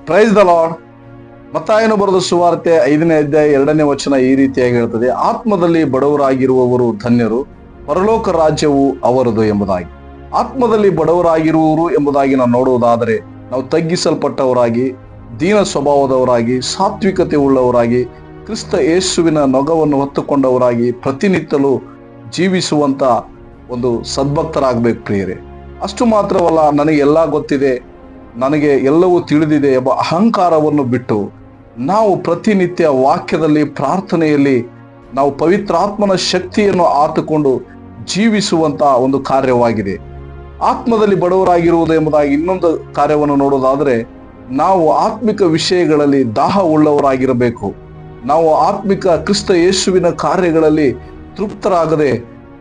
Praise the lord. ಮತ್ತಾಯನು ಬರೆದ ಸುವಾರ್ತೆ 5ನೇ ಅಧ್ಯಾಯ 2ನೇ ವಚನ ಈ ರೀತಿಯಾಗಿ ಹೇಳ್ತದೆ, ಆತ್ಮದಲ್ಲಿ ಬಡವರಾಗಿರುವವರು ಧನ್ಯರು, ಪರಲೋಕ ರಾಜ್ಯವು ಅವರದು ಎಂಬುದಾಗಿ. ಆತ್ಮದಲ್ಲಿ ಬಡವರಾಗಿರುವವರು ಎಂಬುದಾಗಿ ನಾವು ನೋಡುವುದಾದರೆ, ನಾವು ತಗ್ಗಿಸಲ್ಪಟ್ಟವರಾಗಿ, ದೀನ ಸ್ವಭಾವದವರಾಗಿ, ಸಾತ್ವಿಕತೆ ಉಳ್ಳವರಾಗಿ, ಕ್ರಿಸ್ತ ಯೇಸುವಿನ ನೊಗವನ್ನು ಹೊತ್ತುಕೊಂಡವರಾಗಿ ಪ್ರತಿನಿತ್ಯಲು ಜೀವಿಸುವಂತ ಒಂದು ಸದ್ಭಕ್ತರಾಗಬೇಕು ಪ್ರಿಯರೇ. ಅಷ್ಟು ಮಾತ್ರವಲ್ಲ, ನನಗೆ ಎಲ್ಲ ಗೊತ್ತಿದೆ, ನನಗೆ ಎಲ್ಲವೂ ತಿಳಿದಿದೆ ಎಂಬ ಅಹಂಕಾರವನ್ನು ಬಿಟ್ಟು ನಾವು ಪ್ರತಿನಿತ್ಯ ವಾಕ್ಯದಲ್ಲಿ, ಪ್ರಾರ್ಥನೆಯಲ್ಲಿ ನಾವು ಪವಿತ್ರಾತ್ಮನ ಶಕ್ತಿಯನ್ನು ಆತುಕೊಂಡು ಜೀವಿಸುವಂತ ಒಂದು ಕಾರ್ಯವಾಗಿದೆ. ಆತ್ಮದಲ್ಲಿ ಬಡವರಾಗಿರುವುದು ಎಂಬುದಾಗಿ ಇನ್ನೊಂದು ಕಾರ್ಯವನ್ನು ನೋಡೋದಾದರೆ, ನಾವು ಆತ್ಮಿಕ ವಿಷಯಗಳಲ್ಲಿ ದಾಹ ಉಳ್ಳವರಾಗಿರಬೇಕು. ನಾವು ಆತ್ಮಿಕ ಕ್ರಿಸ್ತ ಯೇಸುವಿನ ಕಾರ್ಯಗಳಲ್ಲಿ ತೃಪ್ತರಾಗದೆ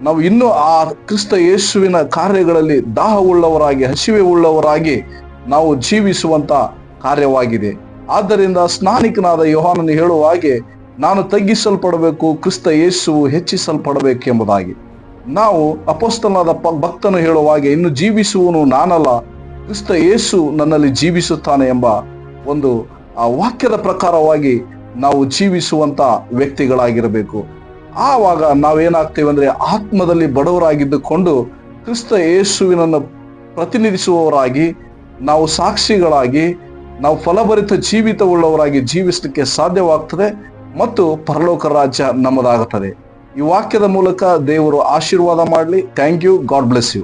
ನಾವು ಇನ್ನೂ ಆ ಕ್ರಿಸ್ತ ಯೇಸುವಿನ ಕಾರ್ಯಗಳಲ್ಲಿ ದಾಹ ಉಳ್ಳವರಾಗಿ, ಹಸಿವೆ ಉಳ್ಳವರಾಗಿ ನಾವು ಜೀವಿಸುವಂತ ಕಾರ್ಯವಾಗಿದೆ. ಆದ್ದರಿಂದ ಸ್ನಾನಿಕನಾದ ಯೋಹಾನನು ಹೇಳುವ ಹಾಗೆ, ನಾನು ತಗ್ಗಿಸಲ್ಪಡಬೇಕು, ಕ್ರಿಸ್ತ ಯೇಸುವು ಹೆಚ್ಚಿಸಲ್ಪಡಬೇಕೆಂಬುದಾಗಿ. ನಾವು ಅಪೊಸ್ತಲನಾದ ಭಕ್ತನು ಹೇಳುವ ಹಾಗೆ, ಇನ್ನು ಜೀವಿಸುವನು ನಾನಲ್ಲ, ಕ್ರಿಸ್ತ ಯೇಸು ನನ್ನಲ್ಲಿ ಜೀವಿಸುತ್ತಾನೆ ಎಂಬ ಒಂದು ಆ ವಾಕ್ಯದ ಪ್ರಕಾರವಾಗಿ ನಾವು ಜೀವಿಸುವಂತ ವ್ಯಕ್ತಿಗಳಾಗಿರಬೇಕು. ಆವಾಗ ನಾವೇನಾಗ್ತೇವೆ ಅಂದ್ರೆ, ಆತ್ಮದಲ್ಲಿ ಬಡವರಾಗಿದ್ದುಕೊಂಡು ಕ್ರಿಸ್ತ ಯೇಸುವಿನನ್ನು ಪ್ರತಿನಿಧಿಸುವವರಾಗಿ, ನಾವು ಸಾಕ್ಷಿಗಳಾಗಿ, ನಾವು ಫಲಭರಿತ ಜೀವಿತವುಳ್ಳವರಾಗಿ ಜೀವಿಸಲಿಕ್ಕೆ ಸಾಧ್ಯವಾಗ್ತದೆ ಮತ್ತು ಪರಲೋಕ ರಾಜ್ಯ ನಮ್ಮದಾಗುತ್ತದೆ. ಈ ವಾಕ್ಯದ ಮೂಲಕ ದೇವರು ಆಶೀರ್ವಾದ ಮಾಡಲಿ. Thank you. God bless you.